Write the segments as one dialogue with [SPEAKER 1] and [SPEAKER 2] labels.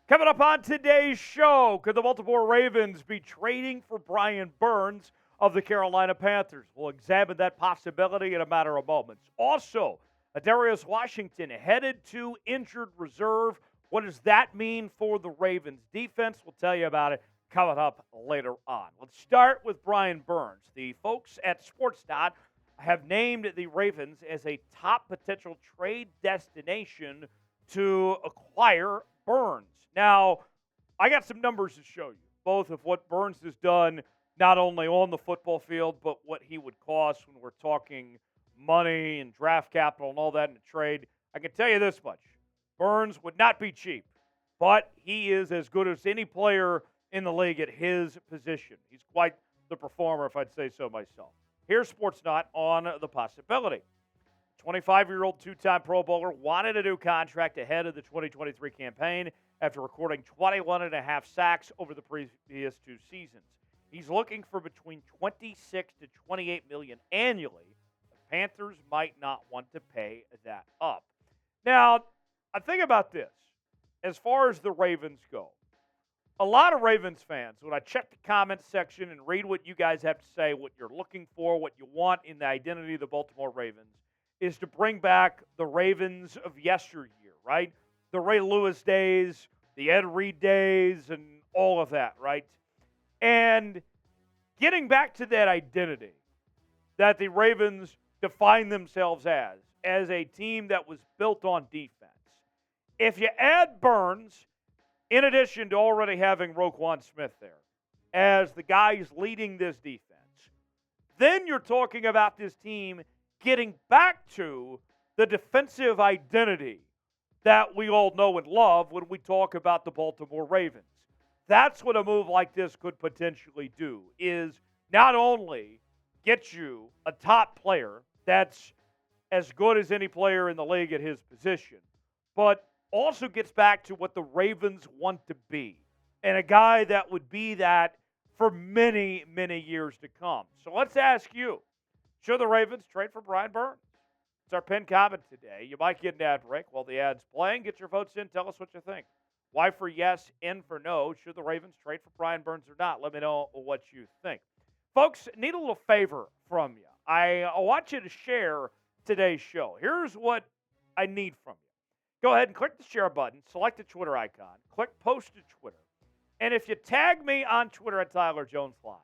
[SPEAKER 1] Coming up on today's show, could the Baltimore Ravens be trading for Brian Burns of the Carolina Panthers? We'll examine that possibility in a matter of moments. Also, Adarius Washington headed to injured reserve. What does that mean for the Ravens defense? We'll tell you about it coming up later on. Let's start with Brian Burns. The folks at Sportsnaut have named the Ravens as a top potential trade destination to acquire Burns. Now, I got some numbers to show you, both of what Burns has done, not only on the football field, but what he would cost when we're talking money and draft capital and all that in a trade. I can tell you this much. Burns would not be cheap, but he is as good as any player in the league at his position. He's quite the performer, if I'd say so myself. Here's Sportsnaut on the possibility. 25-year-old two-time Pro Bowler wanted a new contract ahead of the 2023 campaign after recording 21.5 sacks over the previous two seasons. He's looking for between $26 to $28 million annually. The Panthers might not want to pay that up. Now, I think about this. As far as the Ravens go, a lot of Ravens fans, when I check the comments section and read what you guys have to say, what you're looking for, what you want in the identity of the Baltimore Ravens, is to bring back the Ravens of yesteryear, right? The Ray Lewis days, the Ed Reed days, and all of that, right? And getting back to that identity that the Ravens define themselves as a team that was built on defense. If you add Burns, in addition to already having Roquan Smith there, as the guys leading this defense, then you're talking about this team getting back to the defensive identity that we all know and love when we talk about the Baltimore Ravens. That's what a move like this could potentially do, is not only get you a top player that's as good as any player in the league at his position, but also gets back to what the Ravens want to be, and a guy that would be that for many, many years to come. So let's ask you, should the Ravens trade for Brian Burns? It's our pinned comment today. You might get an ad break while the ad's playing. Get your votes in. Tell us what you think. Y for yes, N for no. Should the Ravens trade for Brian Burns or not? Let me know what you think. Folks, need a little favor from you. I want you to share today's show. Here's what I need from you. Go ahead and click the share button. Select the Twitter icon. Click post to Twitter. And if you tag me on Twitter at Tyler Jones Live,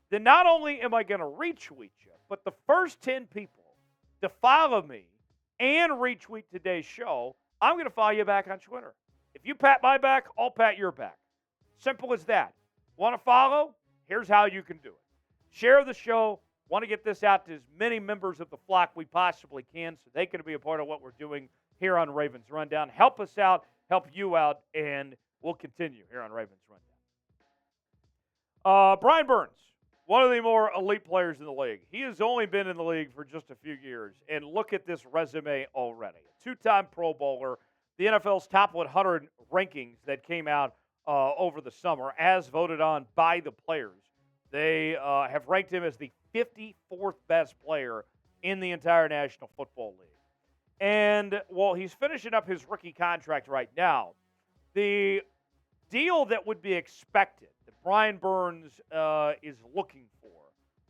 [SPEAKER 1] then not only am I going to retweet you, but the first 10 people to follow me and retweet today's show, I'm going to follow you back on Twitter. If you pat my back, I'll pat your back. Simple as that. Want to follow? Here's how you can do it. Share the show. Want to get this out to as many members of the flock we possibly can so they can be a part of what we're doing here on Ravens Rundown. Help us out, help you out, and we'll continue here on Ravens Rundown. Brian Burns, one of the more elite players in the league. He has only been in the league for just a few years, and look at this resume already. A two-time Pro Bowler, the NFL's top 100 rankings that came out over the summer, as voted on by the players. They have ranked him as the 54th best player in the entire National Football League. And while he's finishing up his rookie contract right now, the deal that would be expected that Brian Burns is looking for,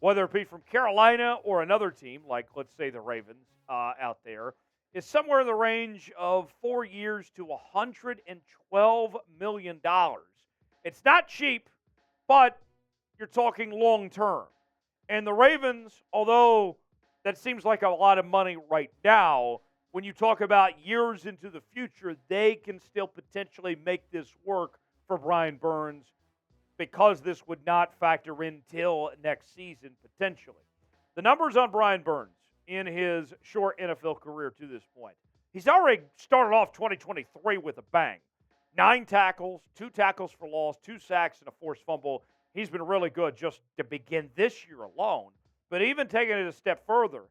[SPEAKER 1] whether it be from Carolina or another team, like let's say the Ravens out there, is somewhere in the range of 4 years to $112 million. It's not cheap, but you're talking long term. And the Ravens, although that seems like a lot of money right now, when you talk about years into the future, they can still potentially make this work for Brian Burns because this would not factor in till next season potentially. The numbers on Brian Burns in his short NFL career to this point. He's already started off 2023 with a bang. 9 tackles, 2 tackles for loss, 2 sacks, and a forced fumble. He's been really good just to begin this year alone. But even taking it a step further,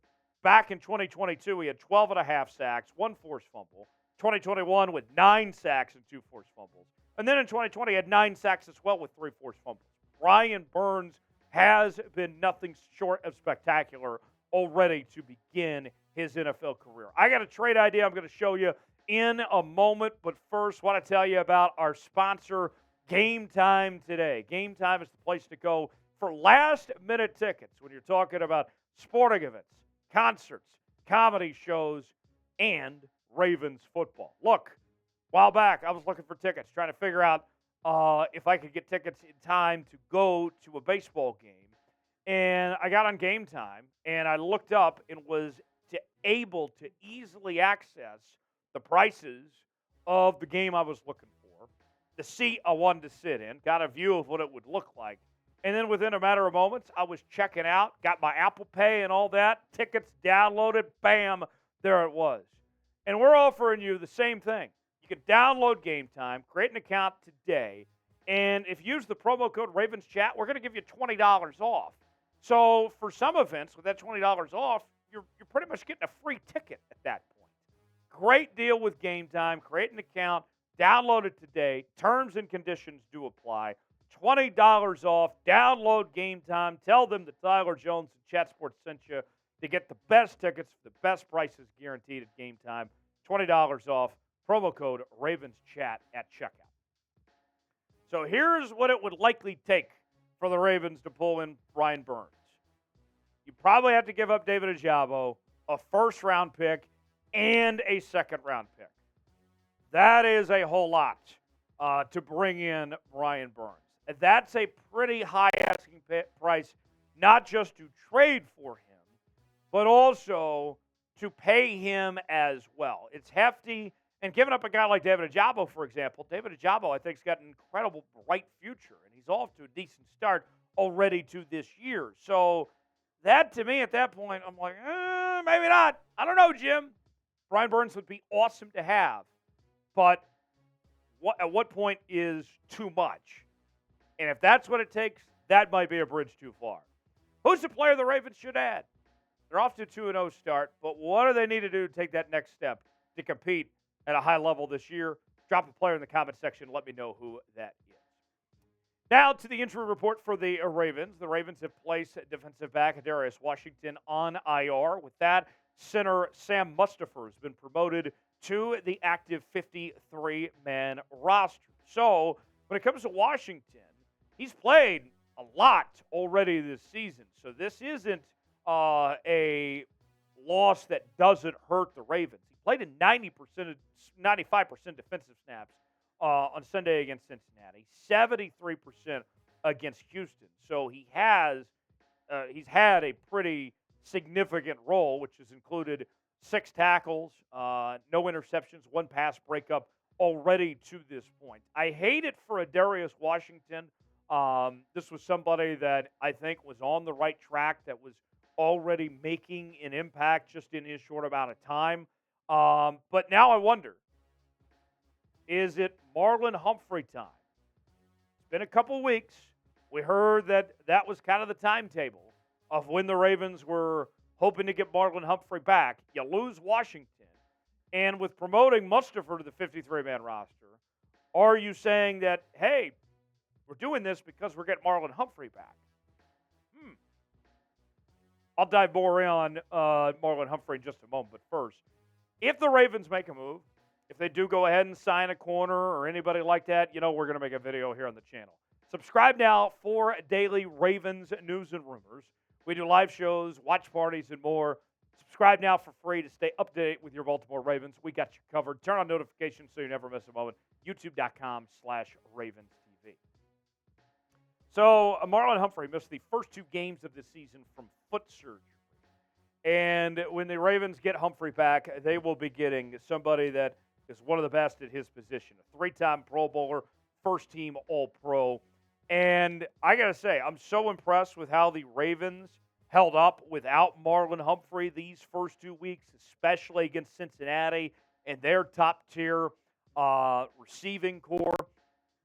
[SPEAKER 1] back in 2022, he had 12.5 sacks, 1 forced fumble. 2021 with 9 sacks and 2 forced fumbles. And then in 2020, he had 9 sacks as well with 3 forced fumbles. Brian Burns has been nothing short of spectacular already to begin his NFL career. I got a trade idea I'm going to show you in a moment, but first, want to tell you about our sponsor, Game Time Today. Game Time is the place to go for last-minute tickets when you're talking about sporting events, concerts, comedy shows, and Ravens football. Look, a while back, I was looking for tickets, trying to figure out if I could get tickets in time to go to a baseball game. And I got on Game Time, and I looked up and was able to easily access the prices of the game I was looking for, the seat I wanted to sit in, got a view of what it would look like. And then within a matter of moments, I was checking out, got my Apple Pay and all that, tickets downloaded, bam, there it was. And we're offering you the same thing. You can download Game Time, create an account today, and if you use the promo code RavensChat, we're going to give you $20 off. So for some events, with that $20 off, you're pretty much getting a free ticket at that point. Great deal with Game Time. Create an account, download it today. Terms and conditions do apply. $20 off. Download Game Time. Tell them that Tyler Jones and Chat Sports sent you to get the best tickets for the best prices guaranteed at Game Time. $20 off. Promo code RavensChat at checkout. So here's what it would likely take for the Ravens to pull in Brian Burns. You probably have to give up David Ojabo, a first-round pick, and a second-round pick. That is a whole lot to bring in Brian Burns. And that's a pretty high asking price, not just to trade for him, but also to pay him as well. It's hefty. And giving up a guy like David Ojabo, for example, David Ojabo, I think, has got an incredible bright future, and he's off to a decent start already to this year. So that, to me, at that point, I'm like, maybe not. I don't know, Jim. Brian Burns would be awesome to have, but at what point is too much? And if that's what it takes, that might be a bridge too far. Who's the player the Ravens should add? They're off to a 2-0 start, but what do they need to do to take that next step to compete at a high level this year? Drop a player in the comment section. Let me know who that is. Now to the injury report for the Ravens. The Ravens have placed defensive back Darius Washington on IR. With that, center Sam Mustipher has been promoted to the active 53-man roster. So when it comes to Washington, he's played a lot already this season. So this isn't a loss that doesn't hurt the Ravens. He played in 95% defensive snaps on Sunday against Cincinnati, 73% against Houston. So he's had a pretty significant role, which has included 6 tackles, no interceptions, 1 pass breakup already to this point. I hate it for Darius Washington. This was somebody that I think was on the right track, that was already making an impact just in his short amount of time. But now I wonder, is it Marlon Humphrey time? It's been a couple weeks. We heard that was kind of the timetable of when the Ravens were hoping to get Marlon Humphrey back. You lose Washington, and with promoting Mustipher to the 53-man roster, are you saying that, hey, we're doing this because we're getting Marlon Humphrey back? I'll dive more on Marlon Humphrey in just a moment. But first, if the Ravens make a move, if they do go ahead and sign a corner or anybody like that, we're going to make a video here on the channel. Subscribe now for daily Ravens news and rumors. We do live shows, watch parties, and more. Subscribe now for free to stay up to date with your Baltimore Ravens. We got you covered. Turn on notifications so you never miss a moment. YouTube.com/RavensTV. So Marlon Humphrey missed the first 2 games of the season from foot surgery. And when the Ravens get Humphrey back, they will be getting somebody that is one of the best at his position. A 3-time Pro Bowler, first-team All-Pro. And I got to say, I'm so impressed with how the Ravens held up without Marlon Humphrey these first 2 weeks, especially against Cincinnati and their top-tier receiving core.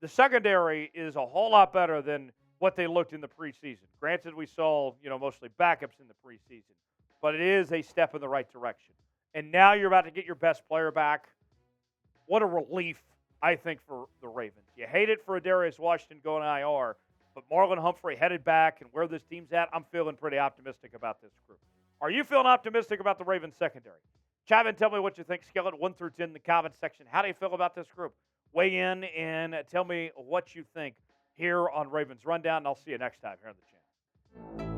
[SPEAKER 1] The secondary is a whole lot better than what they looked in the preseason. Granted, we saw, mostly backups in the preseason, but it is a step in the right direction. And now you're about to get your best player back. What a relief, I think, for the Ravens. You hate it for Darius Washington going IR, but Marlon Humphrey headed back, and where this team's at, I'm feeling pretty optimistic about this group. Are you feeling optimistic about the Ravens secondary? Chime in, tell me what you think. Scale it 1 through 10 in the comments section. How do you feel about this group? Weigh in and tell me what you think here on Ravens Rundown, and I'll see you next time here on the channel.